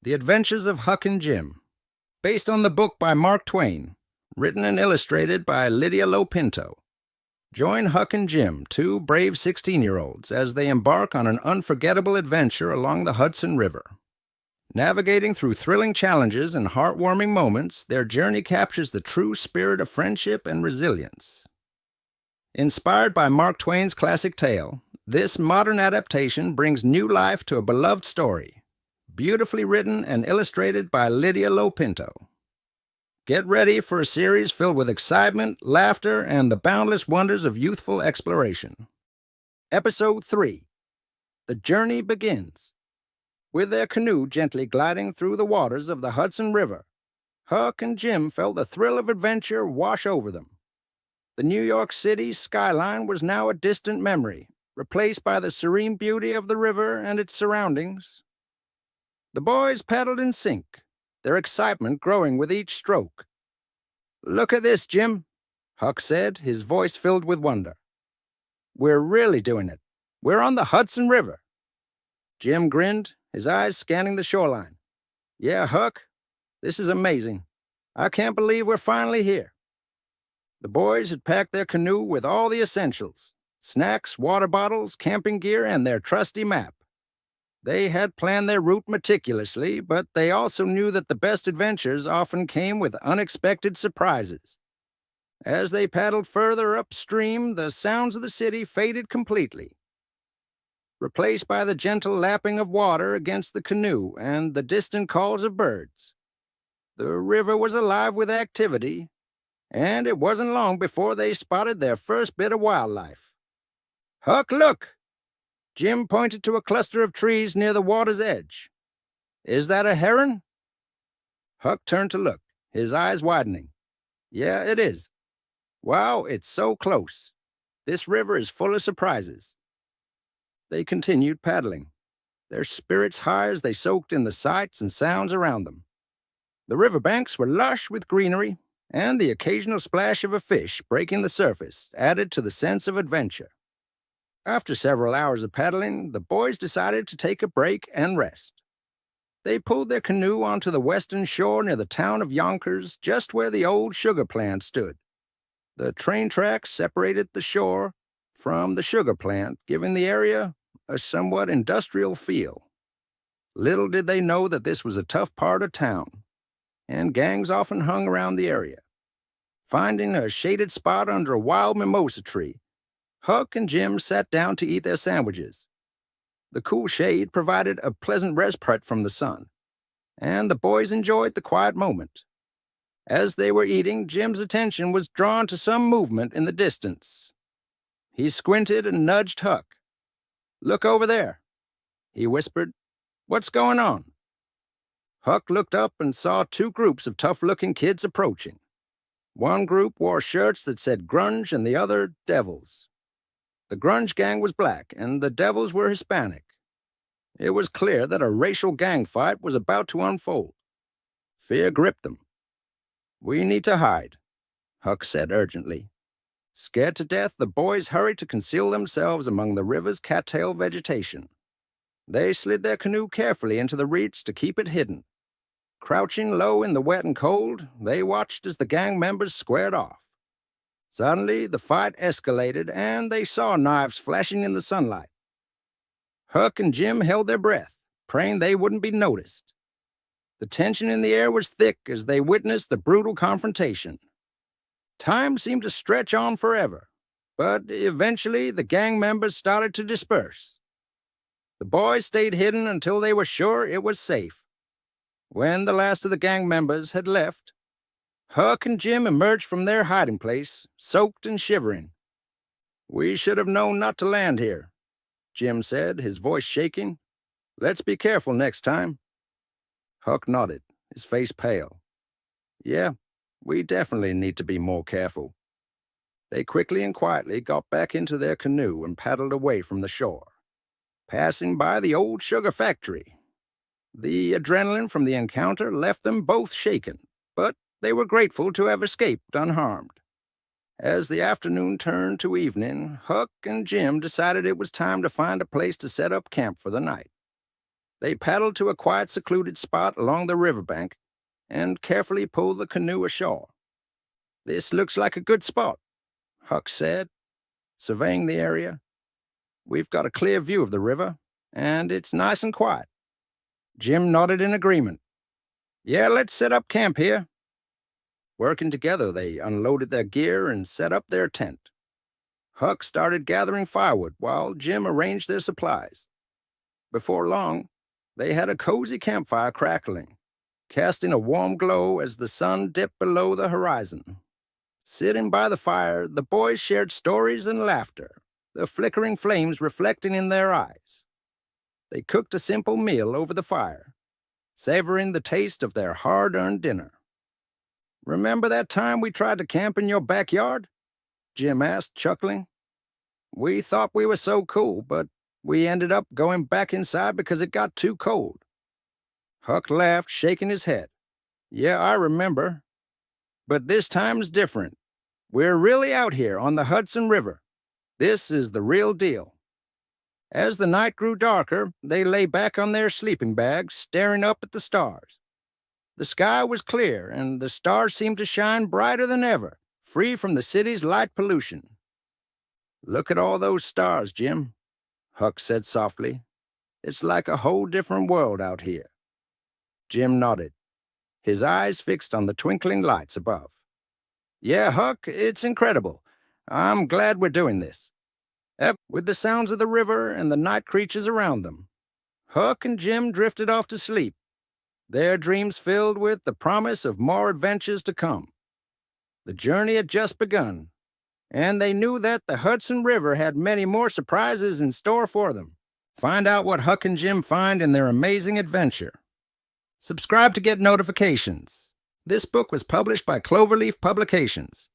The Adventures of Huck and Jim, based on the book by Mark Twain, written and illustrated by Lydia Lopinto. Join Huck and Jim, two brave 16-year-olds, as they embark on an unforgettable adventure along the Hudson River. Navigating through thrilling challenges and heartwarming moments, their journey captures the true spirit of friendship and resilience. Inspired by Mark Twain's classic tale, this modern adaptation brings new life to a beloved story, beautifully written and illustrated by Lydia Lopinto. Get ready for a series filled with excitement, laughter, and the boundless wonders of youthful exploration. Episode 3. The Journey Begins. With their canoe gently gliding through the waters of the Hudson River, Huck and Jim felt the thrill of adventure wash over them. The New York City skyline was now a distant memory, replaced by the serene beauty of the river and its surroundings. The boys paddled in sync, their excitement growing with each stroke. "Look at this, Jim," Huck said, his voice filled with wonder. "We're really doing it. We're on the Hudson River." Jim grinned, his eyes scanning the shoreline. "Yeah, Huck, this is amazing. I can't believe we're finally here." The boys had packed their canoe with all the essentials: snacks, water bottles, camping gear, and their trusty map. They had planned their route meticulously, but they also knew that the best adventures often came with unexpected surprises. As they paddled further upstream, the sounds of the city faded completely, replaced by the gentle lapping of water against the canoe and the distant calls of birds. The river was alive with activity, and it wasn't long before they spotted their first bit of wildlife. "Huck, look!" Jim pointed to a cluster of trees near the water's edge. "Is that a heron?" Huck turned to look, his eyes widening. "Yeah, it is. Wow, it's so close. This river is full of surprises." They continued paddling, their spirits high as they soaked in the sights and sounds around them. The riverbanks were lush with greenery, and the occasional splash of a fish breaking the surface added to the sense of adventure. After several hours of paddling, the boys decided to take a break and rest. They pulled their canoe onto the western shore near the town of Yonkers, just where the old sugar plant stood. The train tracks separated the shore from the sugar plant, giving the area a somewhat industrial feel. Little did they know that this was a tough part of town, and gangs often hung around the area. Finding a shaded spot under a wild mimosa tree, Huck and Jim sat down to eat their sandwiches. The cool shade provided a pleasant respite from the sun, and the boys enjoyed the quiet moment. As they were eating, Jim's attention was drawn to some movement in the distance. He squinted and nudged Huck. "Look over there," he whispered. "What's going on?" Huck looked up and saw two groups of tough-looking kids approaching. One group wore shirts that said grunge and the other devils. The grunge gang was black, and the devils were Hispanic. It was clear that a racial gang fight was about to unfold. Fear gripped them. "We need to hide," Huck said urgently. Scared to death, the boys hurried to conceal themselves among the river's cattail vegetation. They slid their canoe carefully into the reeds to keep it hidden. Crouching low in the wet and cold, they watched as the gang members squared off. Suddenly, the fight escalated, and they saw knives flashing in the sunlight. Huck and Jim held their breath, praying they wouldn't be noticed. The tension in the air was thick as they witnessed the brutal confrontation. Time seemed to stretch on forever, but eventually the gang members started to disperse. The boys stayed hidden until they were sure it was safe. When the last of the gang members had left, Huck and Jim emerged from their hiding place, soaked and shivering. "We should have known not to land here," Jim said, his voice shaking. "Let's be careful next time." Huck nodded, his face pale. "Yeah, we definitely need to be more careful." They quickly and quietly got back into their canoe and paddled away from the shore, passing by the old sugar factory. The adrenaline from the encounter left them both shaken, but they were grateful to have escaped unharmed. As the afternoon turned to evening, Huck and Jim decided it was time to find a place to set up camp for the night. They paddled to a quiet, secluded spot along the riverbank and carefully pulled the canoe ashore. "This looks like a good spot," Huck said, surveying the area. "We've got a clear view of the river, and it's nice and quiet." Jim nodded in agreement. "Yeah, let's set up camp here." Working together, they unloaded their gear and set up their tent. Huck started gathering firewood while Jim arranged their supplies. Before long, they had a cozy campfire crackling, casting a warm glow as the sun dipped below the horizon. Sitting by the fire, the boys shared stories and laughter, the flickering flames reflecting in their eyes. They cooked a simple meal over the fire, savoring the taste of their hard-earned dinner. "Remember that time we tried to camp in your backyard?" Jim asked, chuckling. "We thought we were so cool, but we ended up going back inside because it got too cold." Huck laughed, shaking his head. "Yeah, I remember. But this time's different. We're really out here on the Hudson River. This is the real deal." As the night grew darker, they lay back on their sleeping bags, staring up at the stars. The sky was clear, and the stars seemed to shine brighter than ever, free from the city's light pollution. "Look at all those stars, Jim," Huck said softly. "It's like a whole different world out here." Jim nodded, his eyes fixed on the twinkling lights above. "Yeah, Huck, it's incredible. I'm glad we're doing this." With the sounds of the river and the night creatures around them, Huck and Jim drifted off to sleep, their dreams filled with the promise of more adventures to come. The journey had just begun, and they knew that the Hudson River had many more surprises in store for them. Find out what Huck and Jim find in their amazing adventure. Subscribe to get notifications. This book was published by Cloverleaf Publications.